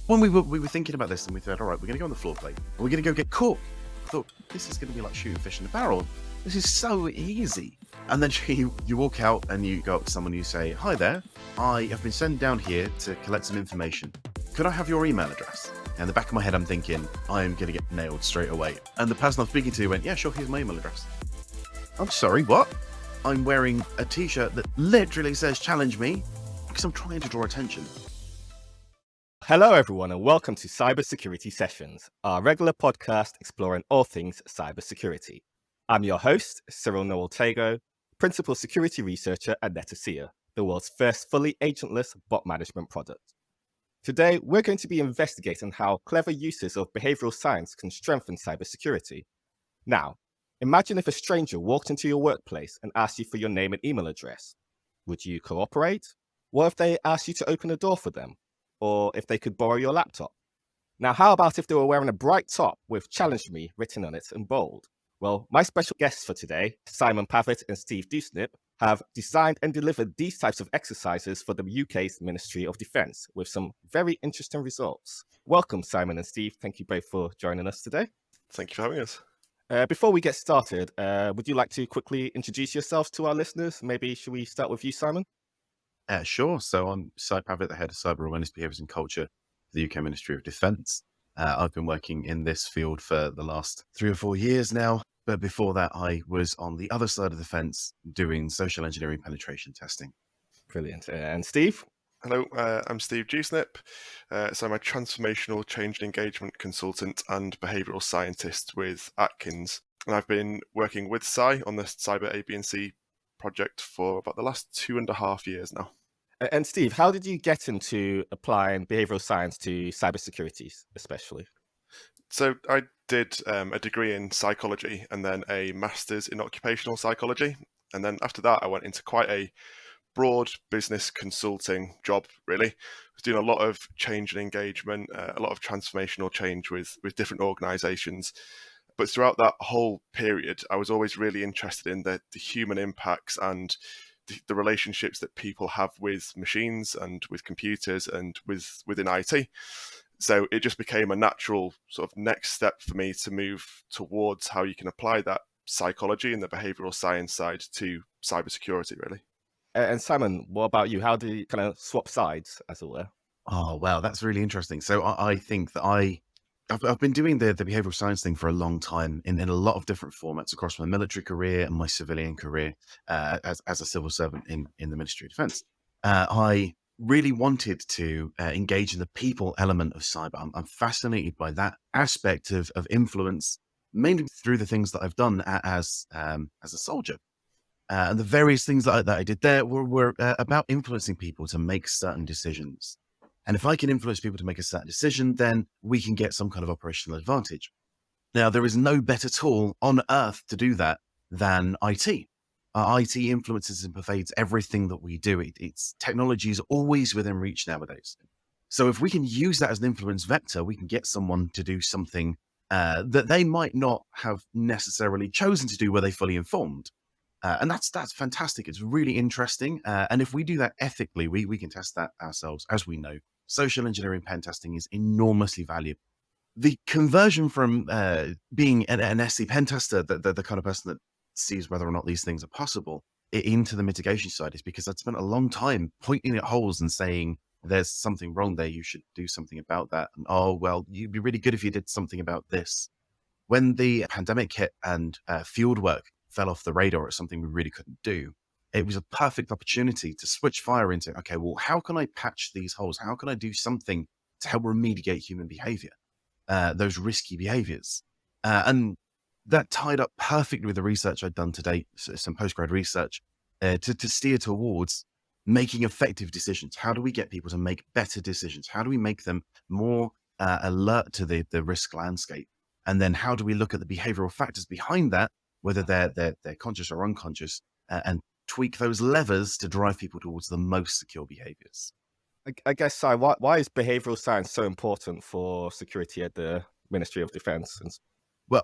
when we were thinking about this, and we thought, all right, we're going to go on the floor plate, and we're going to go get caught. I thought, this is going to be like shooting fish in a barrel. This is so easy. And then you walk out and you go up to someone and you say, hi there, I have been sent down here to collect some information. Could I have your email address? And in the back of my head, I'm thinking, I'm going to get nailed straight away. And the person I'm speaking to went, yeah, sure, here's my email address. I'm sorry, what? I'm wearing a t-shirt that literally says challenge me because I'm trying to draw attention. Hello, everyone, and welcome to Cybersecurity Sessions, our regular podcast exploring all things cybersecurity. I'm your host, Cyril Noel-Tago, Principal Security Researcher at Netacea, the world's first fully agentless bot management product. Today, we're going to be investigating how clever uses of behavioral science can strengthen cybersecurity. Now, imagine if a stranger walked into your workplace and asked you for your name and email address. Would you cooperate? What if they asked you to open a door for them? Or if they could borrow your laptop? Now, how about if they were wearing a bright top with "Challenge Me" written on it in bold? Well, my special guests for today, Si Pavitt and Steve Dewsnip, have designed and delivered these types of exercises for the UK's Ministry of Defence with some very interesting results. Welcome, Simon and Steve. Thank you both for joining us today. Thank you for having us. Before we get started, would you like to quickly introduce yourselves to our listeners? Maybe should we start with you, Simon? Sure. So I'm Si Pavitt, the head of Cyber Awareness, Behaviours and Culture for the UK Ministry of Defence. I've been working in this field for the last 3 or 4 years now. But before that, I was on the other side of the fence doing social engineering penetration testing. Brilliant. And Steve? Hello, I'm Steve Dewsnip. So I'm a transformational change and engagement consultant and behavioral scientist with Atkins. And I've been working with Si on the CyAB&C project for about the last 2.5 years now. And Steve, how did you get into applying behavioral science to cybersecurity, especially? So I did a degree in psychology and then a master's in occupational psychology. And then after that, I went into quite a broad business consulting job, really. I was doing a lot of change and engagement, a lot of transformational change with different organizations. But throughout that whole period, I was always really interested in the human impacts and the relationships that people have with machines and with computers and within IT. So it just became a natural sort of next step for me to move towards how you can apply that psychology and the behavioral science side to cybersecurity, really. And Simon, what about you? How do you kind of swap sides, as it were? Oh, wow, that's really interesting. So I think that I've been doing the behavioral science thing for a long time in a lot of different formats across my military career and my civilian career as a civil servant in the Ministry of Defence. I really wanted to engage in the people element of cyber. I'm fascinated by that aspect of influence, mainly through the things that I've done as a soldier. And the various things that I did there were about influencing people to make certain decisions. And if I can influence people to make a certain decision, then we can get some kind of operational advantage. Now, there is no better tool on earth to do that than IT. IT influences and pervades everything that we do. It's technology is always within reach nowadays. So if we can use that as an influence vector, we can get someone to do something that they might not have necessarily chosen to do were they fully informed. And that's fantastic. It's really interesting. And if we do that ethically, we can test that ourselves. As we know, social engineering pen testing is enormously valuable. The conversion from being an SC pen tester, the kind of person that sees whether or not these things are possible, into the mitigation side is because I'd spent a long time pointing at holes and saying, there's something wrong there. You should do something about that. And, oh, well, you'd be really good if you did something about this. When the pandemic hit and field work fell off the radar as something we really couldn't do, it was a perfect opportunity to switch fire into, okay, well, how can I patch these holes? How can I do something to help remediate human behavior, those risky behaviors? And that tied up perfectly with the research I'd done to date, some postgrad research, to steer towards making effective decisions. How do we get people to make better decisions? How do we make them more alert to the risk landscape? And then how do we look at the behavioral factors behind that, whether they're conscious or unconscious, and tweak those levers to drive people towards the most secure behaviors? I guess, Si, why is behavioral science so important for security at the Ministry of Defence? Well,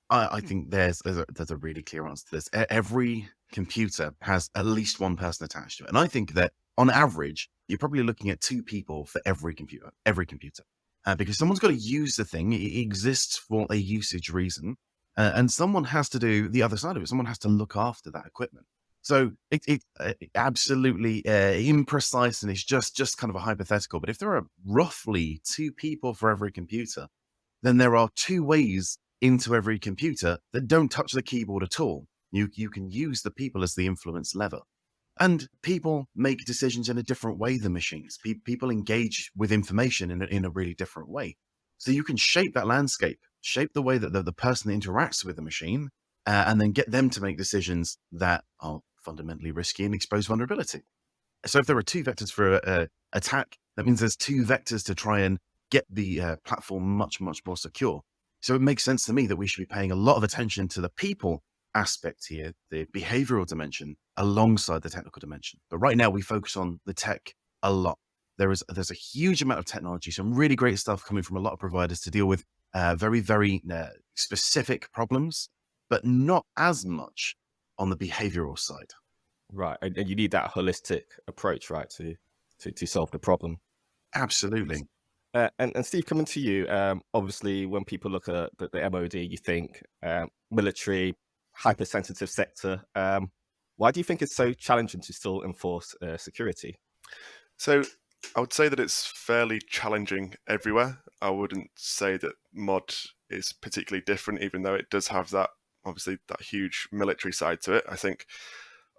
I think there's a really clear answer to this. Every computer has at least one person attached to it. And I think that on average, you're probably looking at 2 people for every computer. because someone's got to use the thing. It exists for a usage reason, and someone has to do the other side of it. Someone has to look after that equipment. So it absolutely imprecise, and it's just kind of a hypothetical. But if there are roughly 2 people for every computer, then there are 2 ways into every computer that don't touch the keyboard at all. You can use the people as the influence lever. And people make decisions in a different way than machines. People engage with information in a really different way. So you can shape that landscape, shape the way that the person interacts with the machine, and then get them to make decisions that are fundamentally risky and expose vulnerability. So if there are 2 vectors for attack, that means there's 2 vectors to try and get the platform much more secure. So it makes sense to me that we should be paying a lot of attention to the people aspect here, the behavioral dimension, alongside the technical dimension. But right now we focus on the tech a lot. There's a huge amount of technology, some really great stuff coming from a lot of providers to deal with very specific problems, but not as much on the behavioral side. Right, and you need that holistic approach, right, to solve the problem. Absolutely. And Steve, coming to you, obviously, when people look at the MOD, you think military, hypersensitive sector. Why do you think it's so challenging to still enforce security? So I would say that it's fairly challenging everywhere. I wouldn't say that mod is particularly different, even though it does have that, obviously, that huge military side to it. I think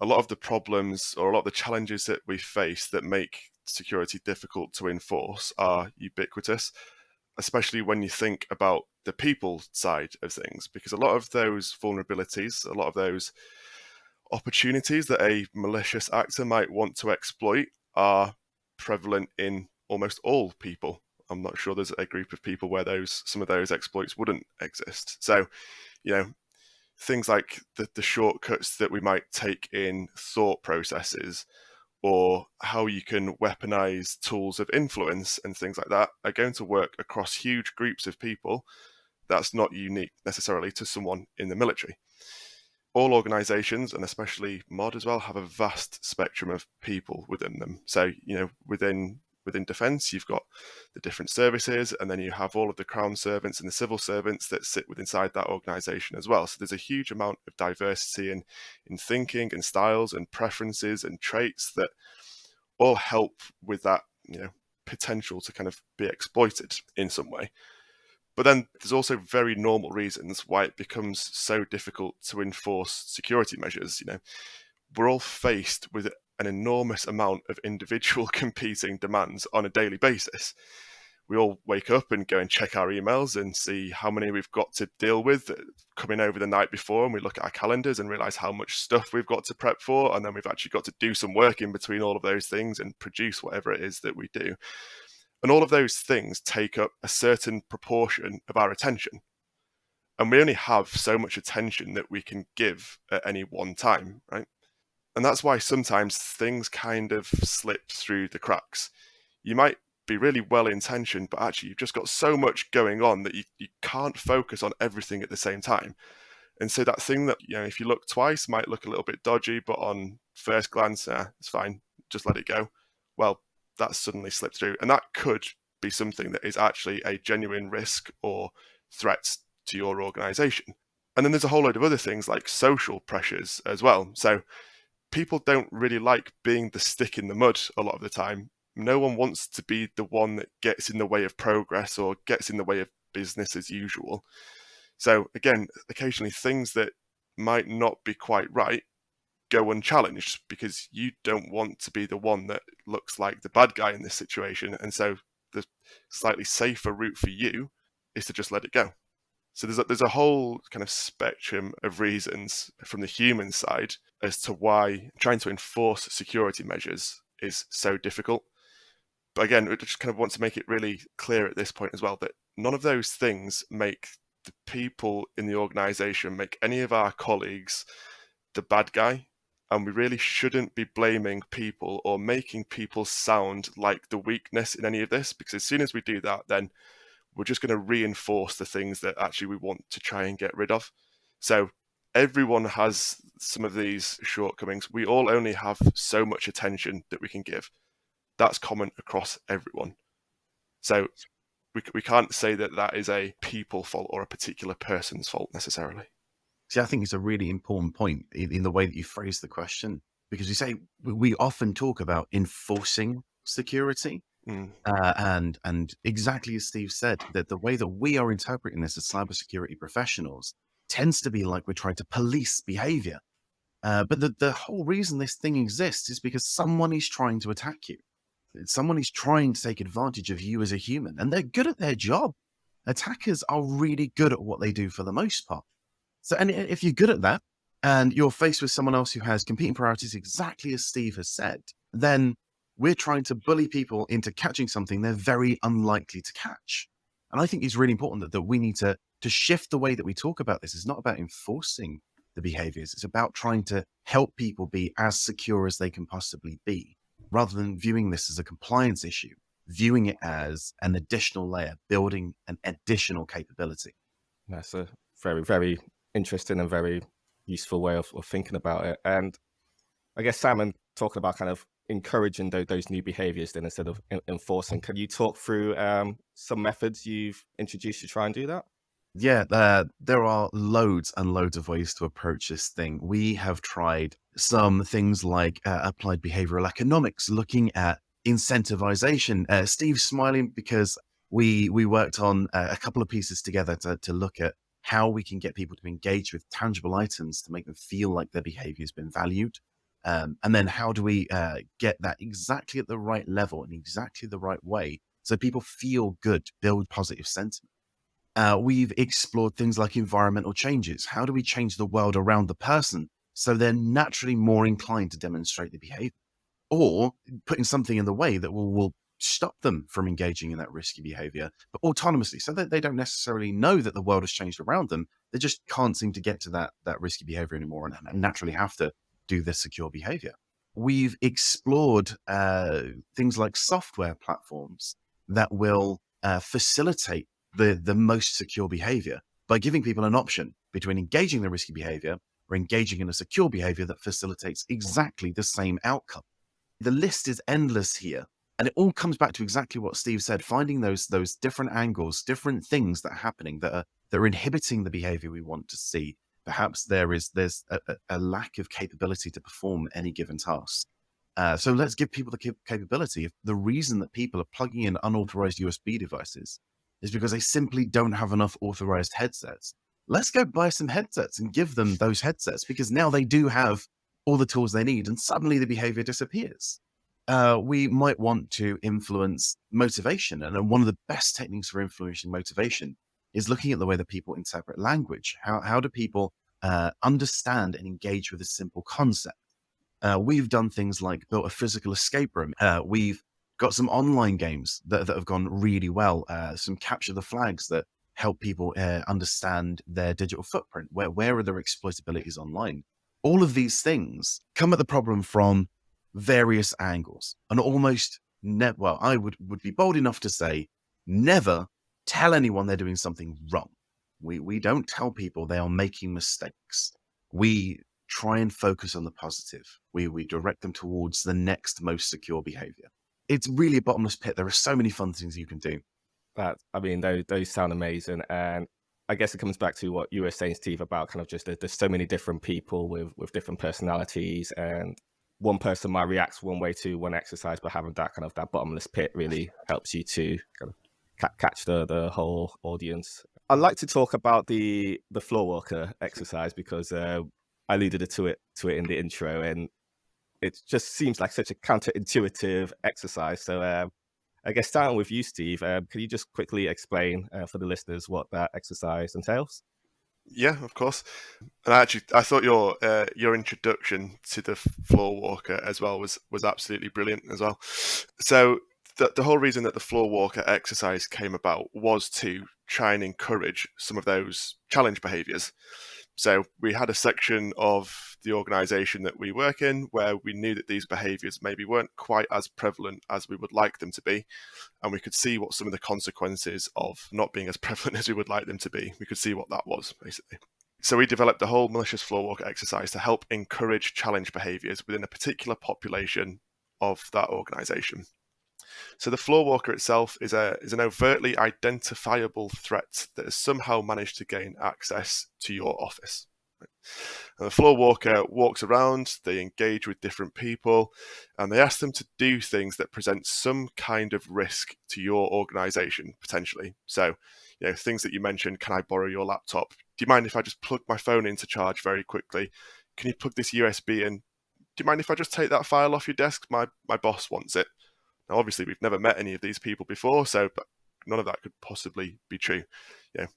a lot of the problems or a lot of the challenges that we face that make security difficult to enforce are ubiquitous, especially when you think about the people side of things, because a lot of those vulnerabilities, a lot of those opportunities that a malicious actor might want to exploit are prevalent in almost all people. I'm not sure there's a group of people where some of those exploits wouldn't exist. So, things like the shortcuts that we might take in thought processes, or how you can weaponize tools of influence and things like that, are going to work across huge groups of people. That's not unique necessarily to someone in the military. All organizations, and especially mod as well, have a vast spectrum of people within them. So, within defense, you've got the different services, and then you have all of the crown servants and the civil servants that sit inside that organization as well. So there's a huge amount of diversity in thinking and styles and preferences and traits that all help with that, potential to kind of be exploited in some way. But then there's also very normal reasons why it becomes so difficult to enforce security measures. We're all faced with an enormous amount of individual competing demands on a daily basis. We all wake up and go and check our emails and see how many we've got to deal with coming over the night before, and we look at our calendars and realize how much stuff we've got to prep for, and then we've actually got to do some work in between all of those things and produce whatever it is that we do. And all of those things take up a certain proportion of our attention. And we only have so much attention that we can give at any one time, right? And that's why sometimes things kind of slip through the cracks. You might be really well-intentioned, but actually you've just got so much going on that you can't focus on everything at the same time. And so that thing that, if you look twice might look a little bit dodgy, but on first glance, it's fine, just let it go. Well, that's suddenly slipped through. And that could be something that is actually a genuine risk or threat to your organization. And then there's a whole load of other things like social pressures as well. So people don't really like being the stick in the mud a lot of the time. No one wants to be the one that gets in the way of progress or gets in the way of business as usual. So again, occasionally things that might not be quite right go unchallenged because you don't want to be the one that looks like the bad guy in this situation. And so the slightly safer route for you is to just let it go. So there's a whole kind of spectrum of reasons from the human side as to why trying to enforce security measures is so difficult. But again, I just kind of want to make it really clear at this point as well that none of those things make the people in the organization, make any of our colleagues the bad guy. And we really shouldn't be blaming people or making people sound like the weakness in any of this, because as soon as we do that, then we're just going to reinforce the things that actually we want to try and get rid of. So everyone has some of these shortcomings. We all only have so much attention that we can give. That's common across everyone. So we can't say that is a people fault or a particular person's fault necessarily. See, I think it's a really important point in the way that you phrase the question, because you say we often talk about enforcing security. Mm. And exactly as Steve said, that the way that we are interpreting this as cybersecurity professionals tends to be like we're trying to police behavior. But the whole reason this thing exists is because someone is trying to attack you. Someone is trying to take advantage of you as a human, and they're good at their job. Attackers are really good at what they do for the most part. So, and if you're good at that and you're faced with someone else who has competing priorities, exactly as Steve has said, then we're trying to bully people into catching something they're very unlikely to catch. And I think it's really important that we need to shift the way that we talk about this. It's not about enforcing the behaviors. It's about trying to help people be as secure as they can possibly be, rather than viewing this as a compliance issue, viewing it as an additional layer, building an additional capability. That's a very, very interesting and very useful way of thinking about it. And I guess, Simon, talking about kind of encouraging those new behaviors then instead of enforcing, can you talk through some methods you've introduced to try and do that? Yeah, there are loads and loads of ways to approach this thing. We have tried some things like applied behavioral economics, looking at incentivization. Steve's smiling because we worked on a couple of pieces together to look at how we can get people to engage with tangible items to make them feel like their behavior has been valued. And then how do we get that exactly at the right level in exactly the right way so people feel good, build positive sentiment. We've explored things like environmental changes. How do we change the world around the person so they're naturally more inclined to demonstrate the behavior? Or putting something in the way that will stop them from engaging in that risky behavior, but autonomously, so that they don't necessarily know that the world has changed around them. They just can't seem to get to that risky behavior anymore and naturally have to do this secure behavior. We've explored things like software platforms that will facilitate the most secure behavior by giving people an option between engaging the risky behavior or engaging in a secure behavior that facilitates exactly the same outcome. The list is endless here. And it all comes back to exactly what Steve said, finding those different angles, different things that are happening that are inhibiting the behavior we want to see. Perhaps there's a lack of capability to perform any given task. So let's give people the capability. If the reason that people are plugging in unauthorized USB devices is because they simply don't have enough authorized headsets, let's go buy some headsets and give them those headsets, because now they do have all the tools they need and suddenly the behavior disappears. We might want to influence motivation. And one of the best techniques for influencing motivation is looking at the way that people interpret language. How do people understand and engage with a simple concept? We've done things like built a physical escape room. We've got some online games that have gone really well. Some capture the flags that help people understand their digital footprint. Where are their exploitabilities online? All of these things come at the problem from various angles, and almost I would be bold enough to say, never tell anyone they're doing something wrong. We don't tell people they are making mistakes. We try and focus on the positive. We direct them towards the next most secure behavior. It's really a bottomless pit. There are so many fun things you can do. Those sound amazing. And I guess it comes back to what you were saying, Steve, about kind of just there's so many different people with different personalities, and one person might react one way to one exercise, but having that kind of that bottomless pit really helps you to kind of catch the whole audience. I'd like to talk about the floorwalker exercise because I alluded to it in the intro, and it just seems like such a counterintuitive exercise. So I guess starting with you, Steve, can you just quickly explain for the listeners what that exercise entails? Yeah, of course. And I thought your introduction to the floor walker as well was absolutely brilliant as well. So the whole reason that the floor walker exercise came about was to try and encourage some of those challenge behaviors. So we had a section of the organization that we work in where we knew that these behaviors maybe weren't quite as prevalent as we would like them to be. And we could see what some of the consequences of not being as prevalent as we would like them to be. We could see what that was, basically. So we developed a whole malicious floorwalker exercise to help encourage challenge behaviors within a particular population of that organization. So the floorwalker itself is an overtly identifiable threat that has somehow managed to gain access to your office. And the floorwalker walks around, they engage with different people, and they ask them to do things that present some kind of risk to your organization, potentially. So, things that you mentioned, can I borrow your laptop? Do you mind if I just plug my phone into charge very quickly? Can you plug this USB in? Do you mind if I just take that file off your desk? My boss wants it. Now, obviously, we've never met any of these people before, so but none of that could possibly be true.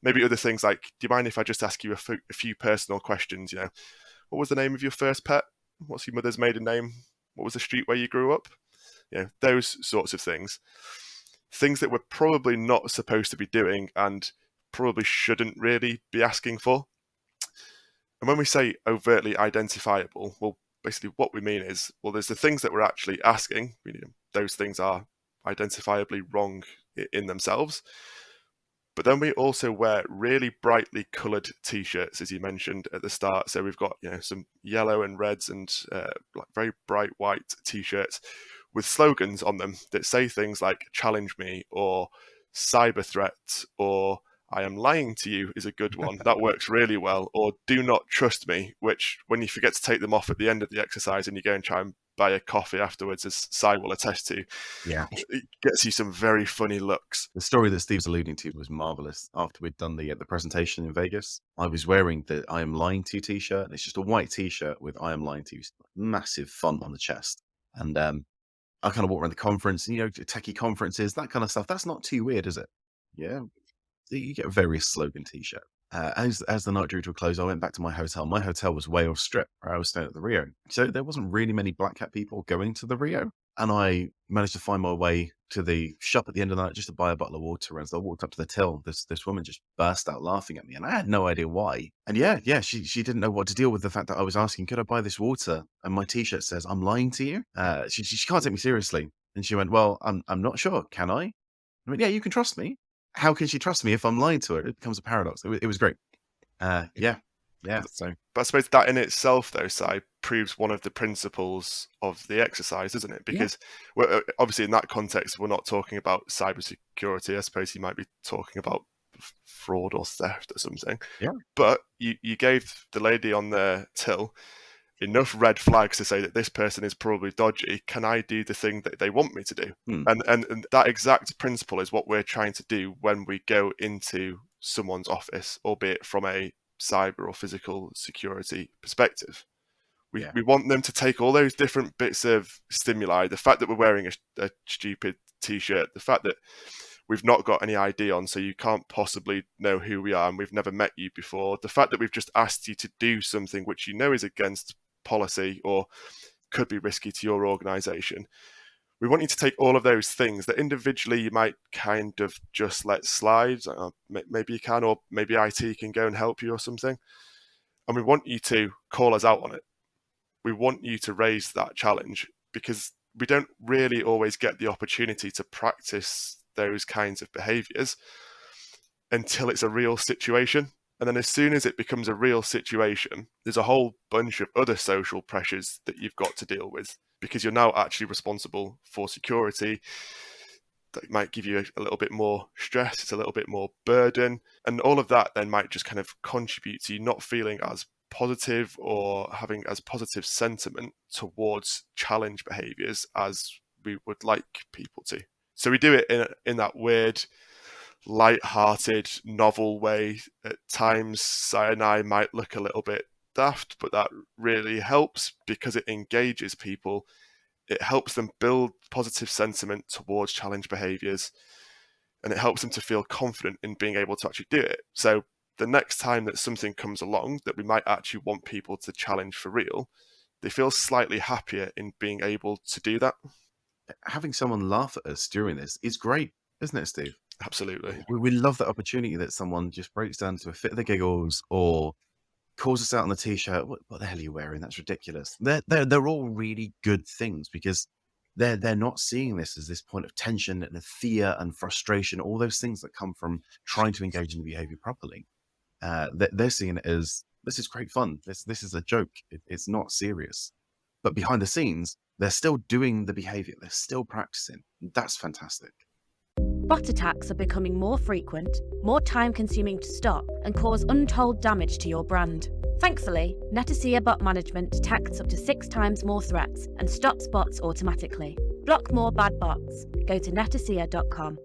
Maybe other things like, do you mind if I just ask you a few personal questions? What was the name of your first pet? What's your mother's maiden name? What was the street where you grew up? Those sorts of things. Things that we're probably not supposed to be doing and probably shouldn't really be asking for. And when we say overtly identifiable, well, basically what we mean is, well, there's the things that we're actually asking. Those things are identifiably wrong in themselves. But then we also wear really brightly coloured T-shirts, as you mentioned at the start. So we've got some yellow and reds and very bright white T-shirts with slogans on them that say things like "challenge me" or "cyber threat" or "I am lying to you" is a good one. That works really well. Or "do not trust me," which when you forget to take them off at the end of the exercise and you go and try and buy a coffee afterwards, as Cy will attest to, it gets you some very funny looks. The story that Steve's alluding to was marvelous. After we'd done the presentation in Vegas, I was wearing the "I am lying to you" t-shirt. And it's just a white t-shirt with "I am lying to you" massive font on the chest. And I kind of walk around the conference, techie conferences, that kind of stuff. That's not too weird, is it? Yeah. You get various slogan t-shirt. As the night drew to a close, I went back to my hotel. My hotel was Wales Strip, where I was staying at the Rio. So there wasn't really many black hat people going to the Rio. And I managed to find my way to the shop at the end of the night just to buy a bottle of water. And as I walked up to the till, this woman just burst out laughing at me. And I had no idea why. And she didn't know what to deal with the fact that I was asking, could I buy this water? And my t-shirt says, "I'm lying to you." She can't take me seriously. And she went, "Well, I'm not sure. Can I?" I went, "Yeah, you can trust me." How can she trust me if I'm lying to her? It becomes a paradox. It was great. Yeah. So, But I suppose that in itself, though, Si, proves one of the principles of the exercise, isn't it? Because we're, obviously in that context, we're not talking about cybersecurity. I suppose you might be talking about fraud or theft or something. Yeah. But you gave the lady on the till enough red flags to say that this person is probably dodgy. Can I do the thing that they want me to do? And that exact principle is what we're trying to do when we go into someone's office, albeit from a cyber or physical security perspective. We want them to take all those different bits of stimuli, the fact that we're wearing a stupid t-shirt, the fact that we've not got any ID on, so you can't possibly know who we are and we've never met you before, the fact that we've just asked you to do something which you know is against policy or could be risky to your organization. We want you to take all of those things that individually you might kind of just let slide. Maybe you can, or maybe IT can go and help you or something. And we want you to call us out on it. We want you to raise that challenge because we don't really always get the opportunity to practice those kinds of behaviors until it's a real situation. And then as soon as it becomes a real situation, there's a whole bunch of other social pressures that you've got to deal with because you're now actually responsible for security. That might give you a little bit more stress, it's a little bit more burden. And all of that then might just kind of contribute to you not feeling as positive or having as positive sentiment towards challenge behaviors as we would like people to. So we do it in that weird, light-hearted, novel way. At times, Si and I might look a little bit daft, but that really helps because it engages people. It helps them build positive sentiment towards challenge behaviors, and it helps them to feel confident in being able to actually do it. So the next time that something comes along that we might actually want people to challenge for real, they feel slightly happier in being able to do that. Having someone laugh at us during this is great, isn't it, Steve? Absolutely. We love that opportunity that someone just breaks down to a fit of the giggles or calls us out on the t-shirt. What the hell are you wearing? That's ridiculous. They're all really good things because they're not seeing this as this point of tension and fear and frustration, all those things that come from trying to engage in the behavior properly. They're seeing it as this is great fun. This is a joke. It's not serious. but behind the scenes, they're still doing the behavior. They're still practicing. That's fantastic. Bot attacks are becoming more frequent, more time-consuming to stop, and cause untold damage to your brand. Thankfully, Netacea bot management detects up to 6 times more threats and stops bots automatically. Block more bad bots. Go to netacea.com.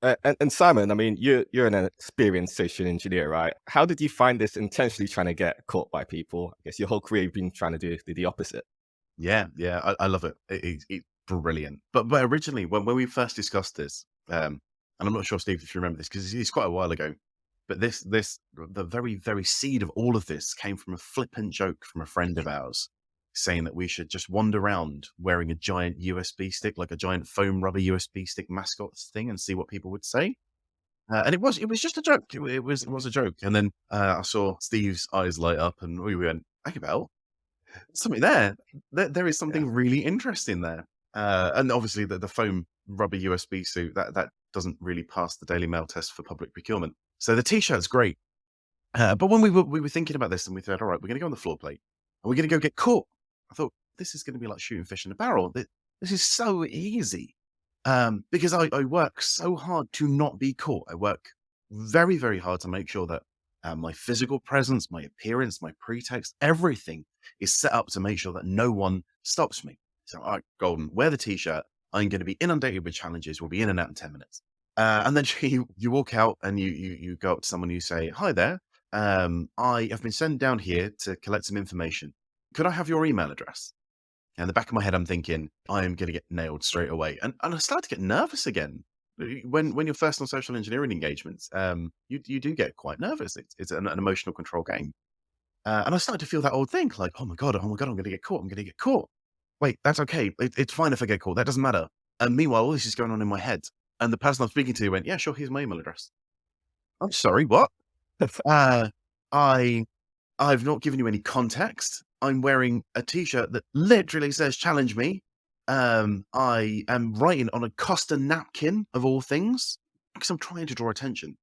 And Simon, I mean, you're an experienced social engineer, right? How did you find this intentionally trying to get caught by people? I guess your whole career you've been trying to do the opposite. Yeah, I love it. It's brilliant. But originally, when we first discussed this, and I'm not sure, Steve, if you remember this, because it's quite a while ago, but the very, very seed of all of this came from a flippant joke from a friend of ours saying that we should just wander around wearing a giant USB stick, like a giant foam rubber USB stick mascot thing, and see what people would say. And it was just a joke. It was a joke. And then I saw Steve's eyes light up, and we went, "Hang about, something there. There is something really interesting there." And obviously the foam rubber USB suit that doesn't really pass the Daily Mail test for public procurement. So the t-shirt's great. But when we were thinking about this, and we thought, all right, we're going to go on the floor plate, and we're going to go get caught. I thought, this is going to be like shooting fish in a barrel. This is so easy. Because I work so hard to not be caught. I work very, very hard to make sure that my physical presence, my appearance, my pretext, everything is set up to make sure that no one stops me. So, all right, Golden, wear the t-shirt. I'm going to be inundated with challenges. We'll be in and out in 10 minutes. And then you walk out and you go up to someone and you say, "Hi there. I have been sent down here to collect some information. Could I have your email address?" And in the back of my head, I'm thinking, I am going to get nailed straight away. And I start to get nervous again. When you're first on social engineering engagements, you do get quite nervous. It's an emotional control game. And I started to feel that old thing, like, oh my God, I'm going to get caught. I'm going to get caught. Wait, that's okay. It's fine if I get caught. That doesn't matter. And meanwhile, all this is going on in my head. And the person I'm speaking to went, "Yeah, sure, here's my email address." I'm sorry, what? Uh, I I've not given you any context. I'm wearing a t-shirt that literally says "challenge me." I am writing on a Costa napkin of all things because I'm trying to draw attention.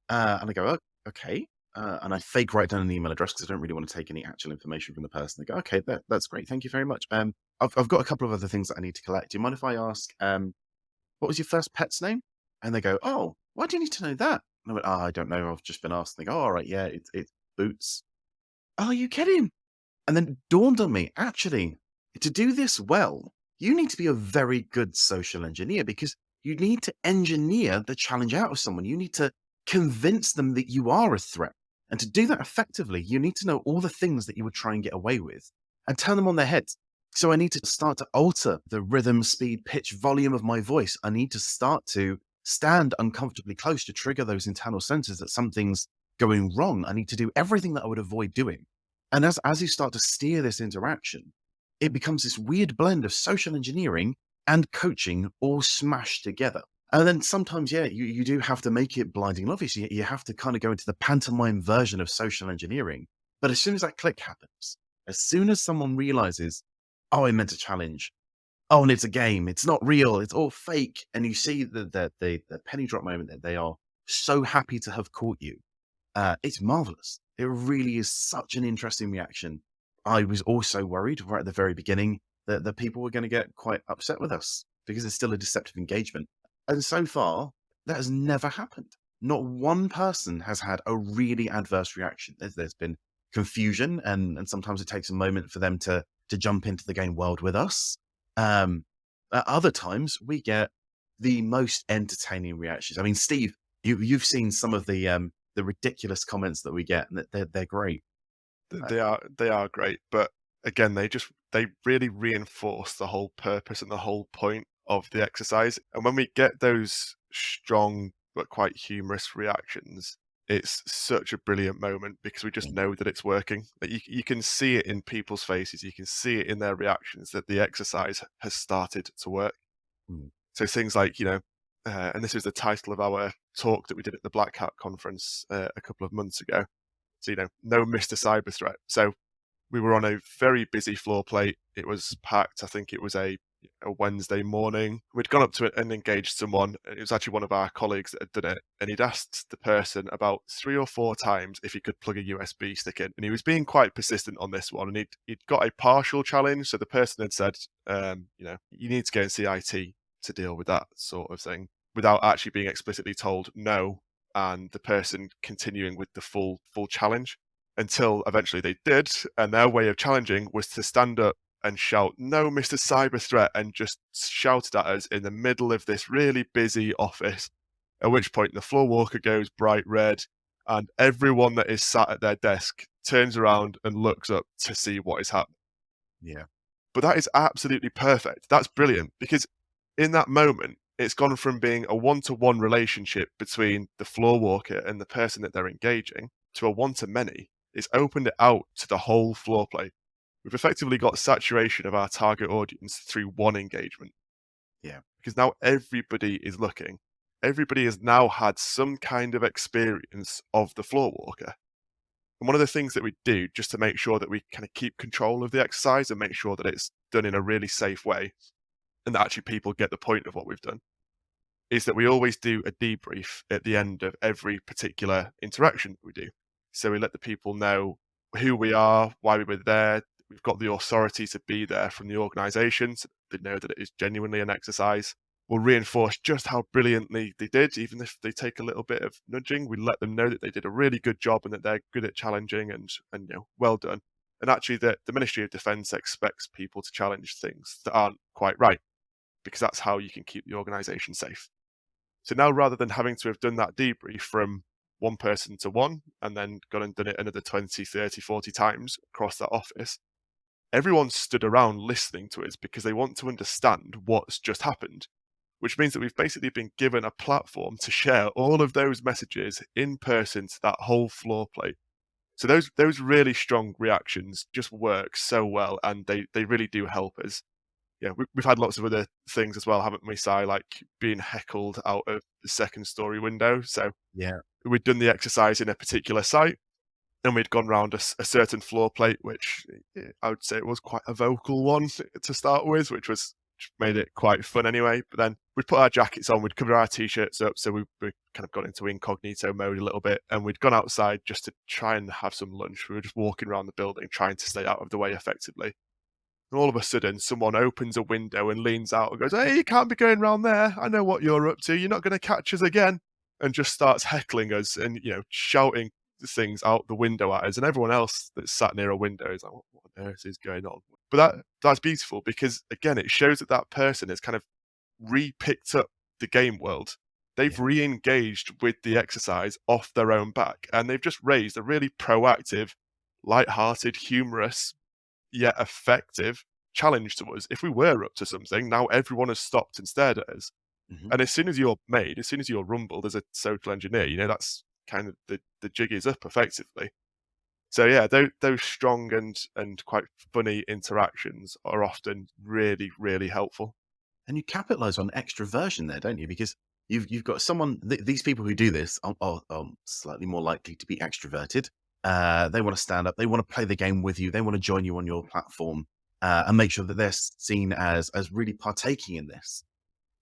And I go, "Oh, okay." And I fake write down an email address because I don't really want to take any actual information from the person. They go, "Okay, that's great. Thank you very much. I've got a couple of other things that I need to collect. Do you mind if I ask, what was your first pet's name?" And they go, "Oh, why do you need to know that?" And I went, "Oh, I don't know. I've just been asked." And they go, "All right, yeah, it's Boots." "Oh, are you kidding?" And then it dawned on me, actually, to do this well, you need to be a very good social engineer because you need to engineer the challenge out of someone. You need to convince them that you are a threat. And to do that effectively, you need to know all the things that you would try and get away with and turn them on their heads. So I need to start to alter the rhythm, speed, pitch, volume of my voice. I need to start to stand uncomfortably close to trigger those internal sensors that something's going wrong. I need to do everything that I would avoid doing. And as you start to steer this interaction, it becomes this weird blend of social engineering and coaching all smashed together. And then sometimes, yeah, you do have to make it blinding obvious. You have to kind of go into the pantomime version of social engineering. But as soon as that click happens, as soon as someone realizes, oh, I meant to challenge, oh, and it's a game, it's not real, it's all fake, and you see the penny drop moment that they are so happy to have caught you, it's marvelous. It really is such an interesting reaction. I was also worried right at the very beginning that the people were going to get quite upset with us because it's still a deceptive engagement. And so far, that has never happened. Not one person has had a really adverse reaction. There's been confusion, and sometimes it takes a moment for them to jump into the game world with us. At other times, we get the most entertaining reactions. I mean, Steve, you've seen some of the ridiculous comments that we get, and they're great. They are great, but again, they really reinforce the whole purpose and the whole point of the exercise. And when we get those strong but quite humorous reactions, it's such a brilliant moment because we just know that it's working. That you can see it in people's faces, you can see it in their reactions that the exercise has started to work. Mm. So things like, and this is the title of our talk that we did at the Black Hat conference a couple of months ago. So, no Mr. Cyber Threat. So we were on a very busy floor plate. It was packed. I think it was a a Wednesday morning. We'd gone up to it and engaged someone. It was actually one of our colleagues that had done it. And he'd asked the person about 3 or 4 times if he could plug a USB stick in. And he was being quite persistent on this one. And he'd got a partial challenge. So the person had said, you need to go and see IT to deal with that sort of thing, without actually being explicitly told no, and the person continuing with the full challenge, until eventually they did. And their way of challenging was to stand up and shout, "No, Mr. Cyber Threat," and just shouted at us in the middle of this really busy office, at which point the floorwalker goes bright red, and everyone that is sat at their desk turns around and looks up to see what is happening. Yeah. But that is absolutely perfect. That's brilliant, because in that moment, it's gone from being a one-to-one relationship between the floorwalker and the person that they're engaging to a one-to-many. It's opened it out to the whole floor plate. We've effectively got saturation of our target audience through one engagement. Yeah. Because now everybody is looking. Everybody has now had some kind of experience of the floorwalker. And one of the things that we do, just to make sure that we kind of keep control of the exercise and make sure that it's done in a really safe way, and that actually people get the point of what we've done, is that we always do a debrief at the end of every particular interaction that we do. So we let the people know who we are, why we were there. We've got the authority to be there from the organisation, so they know that it is genuinely an exercise. We'll reinforce just how brilliantly they did, even if they take a little bit of nudging. We let them know that they did a really good job and that they're good at challenging and well done. And actually, the Ministry of Defence expects people to challenge things that aren't quite right, because that's how you can keep the organisation safe. So now, rather than having to have done that debrief from one person to one and then gone and done it another 20, 30, 40 times across that office, everyone stood around listening to us because they want to understand what's just happened, which means that we've basically been given a platform to share all of those messages in person to that whole floor plate. So those really strong reactions just work so well, and they really do help us. Yeah, we've had lots of other things as well, haven't we, Si? Like being heckled out of the second story window. So Yeah. we'd done the exercise in a particular site, and we'd gone round a certain floor plate, which I would say it was quite a vocal one to start with, which made it quite fun anyway. But then we'd put our jackets on, we'd cover our t-shirts up, so we kind of got into incognito mode a little bit, and we'd gone outside just to try and have some lunch. We were just walking around the building, trying to stay out of the way effectively. And all of a sudden, someone opens a window and leans out and goes, "Hey, you can't be going round there. I know what you're up to. You're not going to catch us again." And just starts heckling us and, shouting things out the window at us. And everyone else that's sat near a window is like, what on earth is going on? But that's beautiful, because, again, it shows that person has kind of re-picked up the game world. They've re-engaged with the exercise off their own back. And they've just raised a really proactive, light-hearted, humorous, yet effective challenge to us. If we were up to something, now everyone has stopped and stared at us. Mm-hmm. And as soon as you're rumbled as a social engineer, that's kind of the jig is up effectively. So yeah, those strong and quite funny interactions are often really, really helpful. And you capitalize on extraversion there, don't you? Because you've got someone, these people who do this are slightly more likely to be extroverted. They want to stand up. They want to play the game with you. They want to join you on your platform and make sure that they're seen as really partaking in this.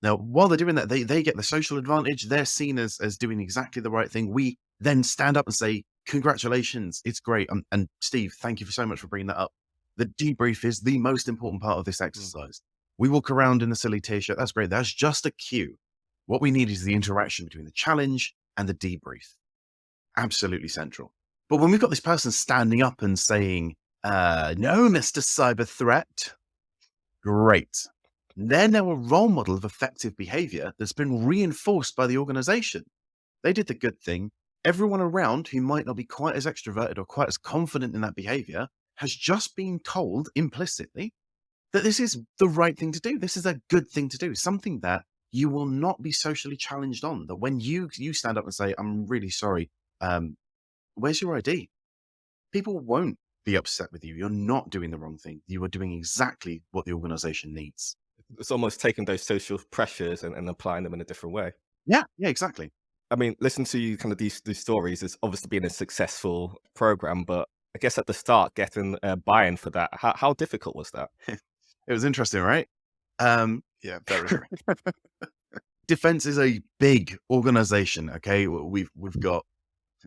Now, while they're doing that, they get the social advantage. They're seen as doing exactly the right thing. We then stand up and say, "Congratulations, it's great." And Steve, thank you so much for bringing that up. The debrief is the most important part of this exercise. We walk around in a silly t-shirt. That's great. That's just a cue. What we need is the interaction between the challenge and the debrief. Absolutely central. But when we've got this person standing up and saying, "No, Mr. Cyber Threat," great. They're now a role model of effective behavior that's been reinforced by the organization. They did the good thing. Everyone around who might not be quite as extroverted or quite as confident in that behavior has just been told implicitly that this is the right thing to do. This is a good thing to do, something that you will not be socially challenged on. That when you stand up and say, "I'm really sorry, where's your ID?" People won't be upset with you. You're not doing the wrong thing. You are doing exactly what the organization needs. It's almost taking those social pressures and applying them in a different way. Yeah, exactly. I mean, listen to you kind of these stories. It's obviously been a successful program, but I guess at the start, getting buy-in for that, how difficult was that? It was interesting, right? Yeah, very, very. Defense is a big organization. Okay, we've got,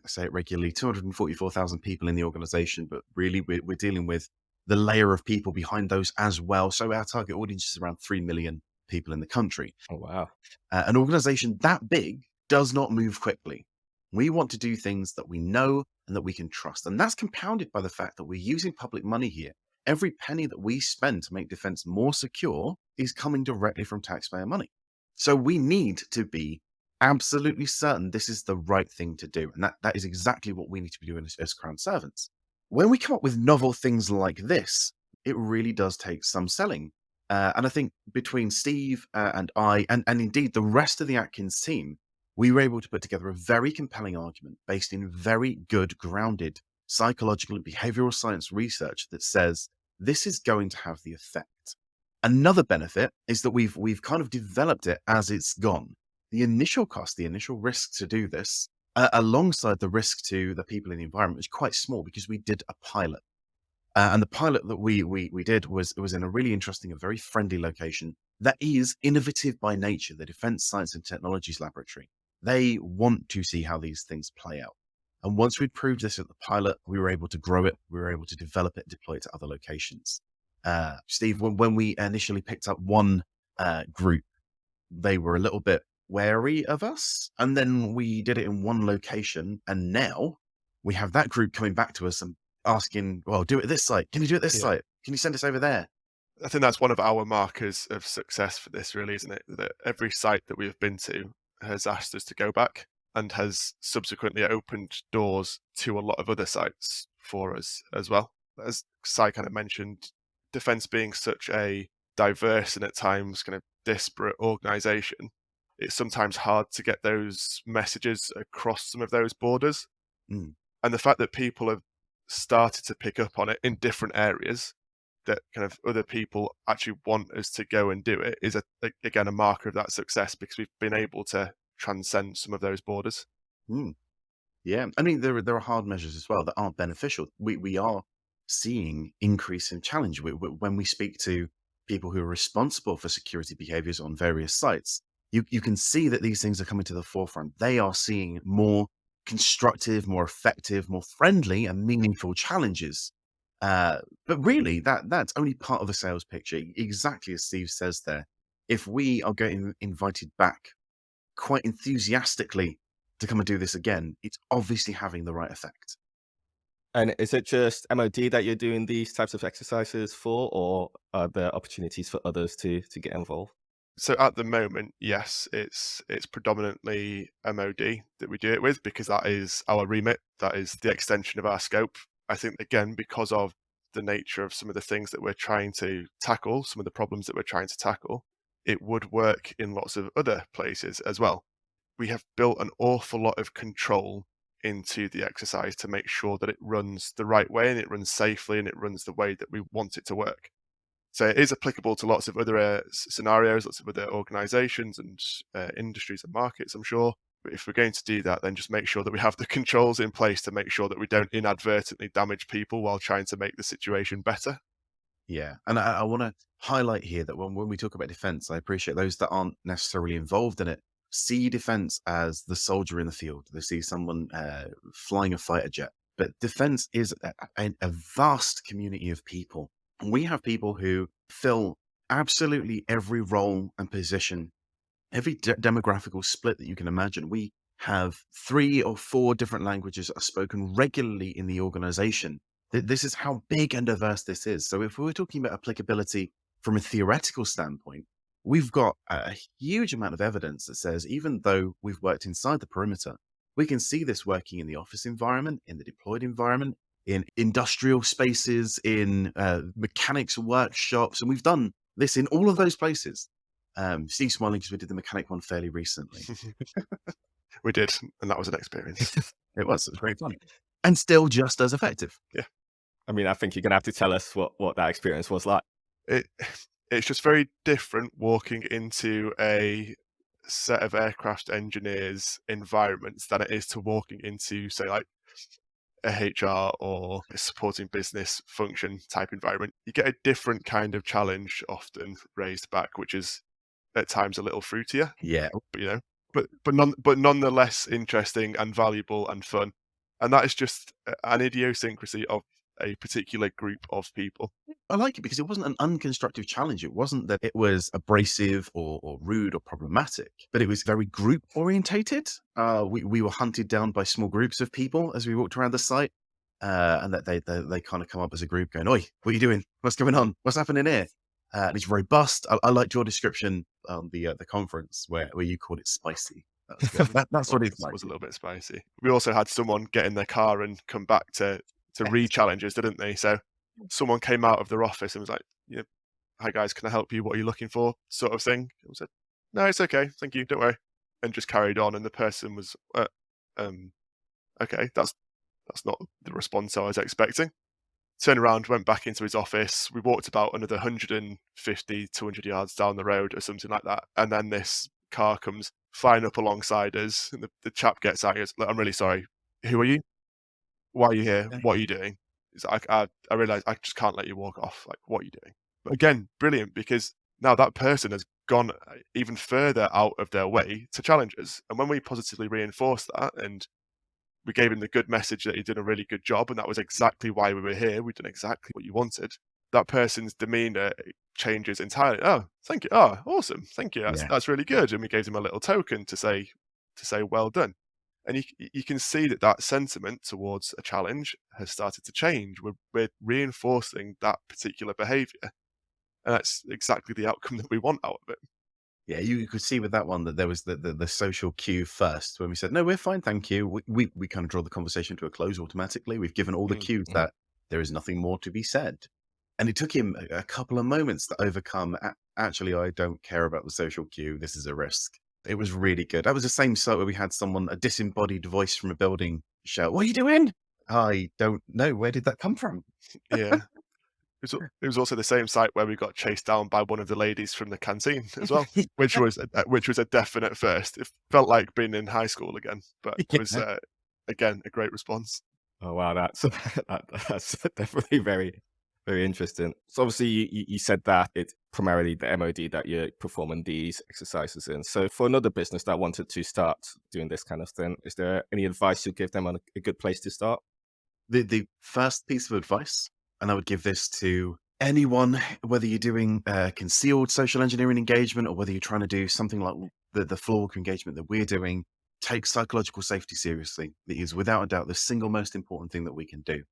I say it regularly, 244,000 people in the organization, but really we're dealing with the layer of people behind those as well. So our target audience is around 3 million people in the country. Oh, wow. An organization that big does not move quickly. We want to do things that we know and that we can trust. And that's compounded by the fact that we're using public money here. Every penny that we spend to make defense more secure is coming directly from taxpayer money. So we need to be absolutely certain this is the right thing to do. And that is exactly what we need to be doing as Crown servants. When we come up with novel things like this, it really does take some selling. And I think between Steve and I, and indeed the rest of the Atkins team, we were able to put together a very compelling argument based in very good, grounded psychological and behavioral science research that says this is going to have the effect. Another benefit is that we've kind of developed it as it's gone. The initial cost, the initial risk to do this, alongside the risk to the people in the environment, was quite small because we did a pilot. And the pilot that we did was in a really interesting and very friendly location that is innovative by nature, the Defense Science and Technologies Laboratory. They want to see how these things play out. And once we'd proved this at the pilot, we were able to grow it, we were able to develop it, deploy it to other locations. Steve, when we initially picked up one group, they were a little bit wary of us. And then we did it in one location. And now we have that group coming back to us and asking, well, do it at this site. Can you do it at this site? Can you send us over there? I think that's one of our markers of success for this, really, isn't it? That every site that we have been to has asked us to go back and has subsequently opened doors to a lot of other sites for us as well. As Si kind of mentioned, defense being such a diverse and at times kind of disparate organization, it's sometimes hard to get those messages across some of those borders. Mm. And the fact that people have started to pick up on it in different areas, that kind of other people actually want us to go and do it, is again a marker of that success, because we've been able to transcend some of those borders. Yeah, I mean there are hard measures as well that aren't beneficial. We are seeing increase in challenge when we speak to people who are responsible for security behaviors on various sites. You can see that these things are coming to the forefront. They are seeing more constructive, more effective, more friendly, and meaningful challenges. But really, that's only part of a sales picture. Exactly as Steve says there. If we are getting invited back quite enthusiastically to come and do this again, it's obviously having the right effect. And is it just MOD that you're doing these types of exercises for, or are there opportunities for others to get involved? So at the moment, yes, it's predominantly MOD that we do it with, because that is our remit, that is the extension of our scope. I think, again, because of the nature of some of the things that we're trying to tackle, some of the problems that we're trying to tackle, it would work in lots of other places as well. We have built an awful lot of control into the exercise to make sure that it runs the right way and it runs safely and it runs the way that we want it to work. So it is applicable to lots of other scenarios, lots of other organizations and industries and markets, I'm sure. But if we're going to do that, then just make sure that we have the controls in place to make sure that we don't inadvertently damage people while trying to make the situation better. Yeah, and I want to highlight here that when we talk about defense, I appreciate those that aren't necessarily involved in it see defense as the soldier in the field. They see someone flying a fighter jet. But defense is a vast community of people. We have people who fill absolutely every role and position, every demographical split that you can imagine. We have 3 or 4 different languages that are spoken regularly in the organization. This is how big and diverse this is. So if we're talking about applicability from a theoretical standpoint, we've got a huge amount of evidence that says, even though we've worked inside the perimeter, we can see this working in the office environment, in the deployed environment, in industrial spaces, in mechanics workshops. And we've done this in all of those places. Steve's smiling because we did the mechanic one fairly recently. We did, and that was an experience. It was very fun. And still just as effective. Yeah. I mean, I think you're going to have to tell us what that experience was like. It's just very different walking into a set of aircraft engineers' environments than it is to walking into, say, like a HR or a supporting business function type environment, you get a different kind of challenge often raised back, which is at times a little fruitier, Yeah. but nonetheless interesting and valuable and fun. And that is just an idiosyncrasy of a particular group of people. I like it because it wasn't an unconstructive challenge. It wasn't that it was abrasive or rude or problematic, but it was very group orientated. We were hunted down by small groups of people as we walked around the site, and that they kind of come up as a group going, "Oi, what are you doing? What's going on? What's happening here?" And it's robust. I liked your description on the conference where you called it spicy. That was good. That's what it's like. Was a little bit spicy. We also had someone get in their car and come back to re-challenge us, didn't they? So someone came out of their office and was like, "Yeah, hi guys, can I help you? What are you looking for?" Sort of thing. I said, "No, it's okay, thank you, don't worry," and just carried on. And the person was, "Okay, that's not the response I was expecting." Turned around, went back into his office. We walked about another 150, 200 yards down the road or something like that. And then this car comes flying up alongside us. And the chap gets out. He goes, "Look, I'm really sorry. Who are you? Why are you here? What are you doing?" He's like, I realized I just can't let you walk off. Like, what are you doing? But again, brilliant, because now that person has gone even further out of their way to challenge us. And when we positively reinforce that and we gave him the good message that he did a really good job, and that was exactly why we were here. We'd done exactly what you wanted. That person's demeanor changes entirely. "Oh, thank you. Oh, awesome. Thank you. That's really good." And we gave him a little token to say well done. And you can see that sentiment towards a challenge has started to change. We're reinforcing that particular behavior, and that's exactly the outcome that we want out of it. Yeah, you could see with that one that there was the social cue first when we said, "No, we're fine, thank you." We kind of draw the conversation to a close automatically. We've given all the cues that there is nothing more to be said. And it took him a couple of moments to overcome, actually, I don't care about the social cue. This is a risk. It was really good. That was the same site where we had a disembodied voice from a building shout, "What are you doing?" I don't know. Where did that come from? Yeah. It was also the same site where we got chased down by one of the ladies from the canteen as well, which was a definite first. It felt like being in high school again, but it was again a great response. Oh wow, that's that's definitely very, very interesting. So obviously you said that it's primarily the MOD that you're performing these exercises in. So for another business that wanted to start doing this kind of thing, is there any advice you'd give them on a good place to start? The first piece of advice, and I would give this to anyone, whether you're doing concealed social engineering engagement or whether you're trying to do something like the floorwalker engagement that we're doing, take psychological safety seriously. It is without a doubt the single most important thing that we can do.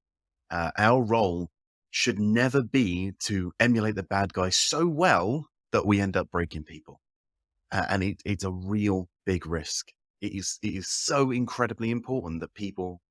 Our role should never be to emulate the bad guy so well that we end up breaking people. And it's a real big risk. It is so incredibly important that people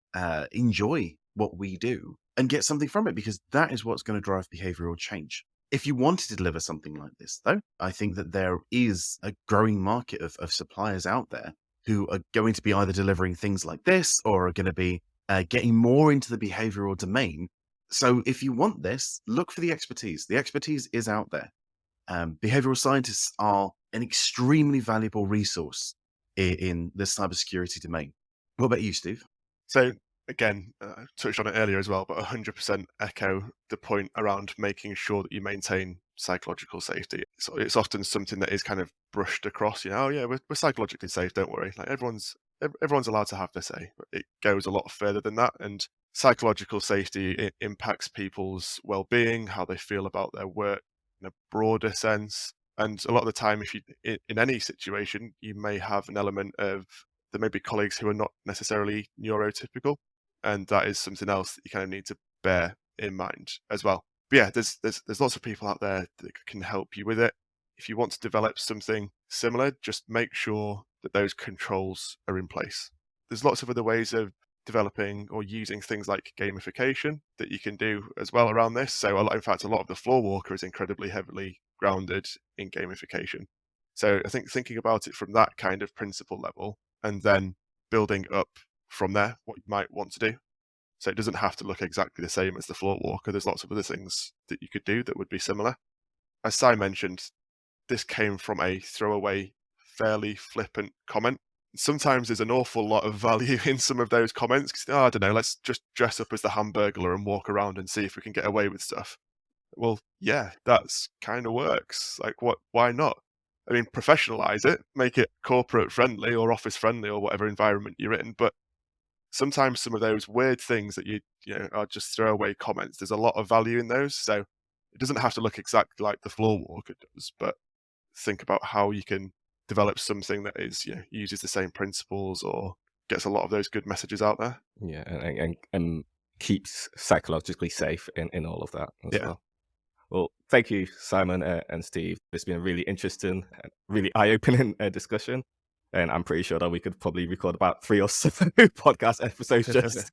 enjoy what we do and get something from it, because that is what's going to drive behavioral change. If you wanted to deliver something like this, though, I think that there is a growing market of suppliers out there who are going to be either delivering things like this or are going to be getting more into the behavioral domain. So if you want this, look for the expertise. The expertise is out there. Behavioral scientists are an extremely valuable resource in the cybersecurity domain. What about you, Steve? So again, touched on it earlier as well, but 100% echo the point around making sure that you maintain psychological safety. So it's often something that is kind of brushed across. "Oh yeah, we're psychologically safe. Don't worry." Like everyone's allowed to have their say, but it goes a lot further than that. And psychological safety impacts people's well-being, how they feel about their work in a broader sense. And a lot of the time, if you in any situation, you may have an element of, there may be colleagues who are not necessarily neurotypical, and that is something else that you kind of need to bear in mind as well. But yeah, there's lots of people out there that can help you with it. If you want to develop something similar, just make sure that those controls are in place. There's lots of other ways of developing or using things like gamification that you can do as well around this. So in fact, a lot of the floorwalker is incredibly heavily grounded in gamification. So I think thinking about it from that kind of principle level and then building up from there what you might want to do. So it doesn't have to look exactly the same as the floorwalker. There's lots of other things that you could do that would be similar. As Si mentioned, this came from a throwaway, fairly flippant comment sometimes there's an awful lot of value in some of those comments. 'Cause, I don't know, let's just dress up as the Hamburglar and walk around and see if we can get away with stuff. Well, yeah, that's kind of works. Like, why not? I mean, professionalize it, make it corporate friendly or office friendly or whatever environment you're in. But sometimes some of those weird things that you know are just throwaway comments, there's a lot of value in those. So it doesn't have to look exactly like the floorwalker does, but think about how you can develop something that is, uses the same principles or gets a lot of those good messages out there. Yeah, and keeps psychologically safe in all of that as well. Well, thank you, Simon and Steve. It's been a really interesting, really eye-opening discussion. And I'm pretty sure that we could probably record about 3 or 7 podcast episodes just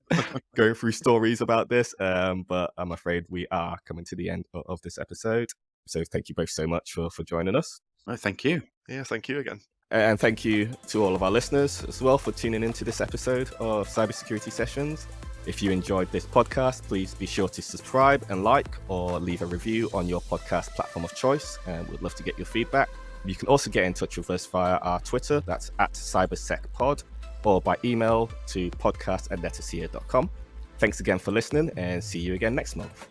going through stories about this. But I'm afraid we are coming to the end of this episode. So thank you both so much for joining us. Oh, thank you. Yeah, thank you again. And thank you to all of our listeners as well for tuning into this episode of Cybersecurity Sessions. If you enjoyed this podcast, please be sure to subscribe and like or leave a review on your podcast platform of choice. And we'd love to get your feedback. You can also get in touch with us via our Twitter, that's @CybersecPod, or by email to podcast@netacea.com. Thanks again for listening and see you again next month.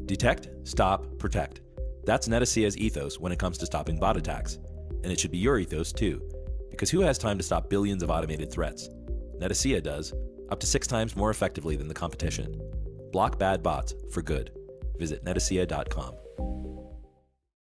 Detect, stop, protect. That's Netacea's ethos when it comes to stopping bot attacks. And it should be your ethos too, because who has time to stop billions of automated threats? Netacea does, up to 6 times more effectively than the competition. Block bad bots for good. Visit netacea.com.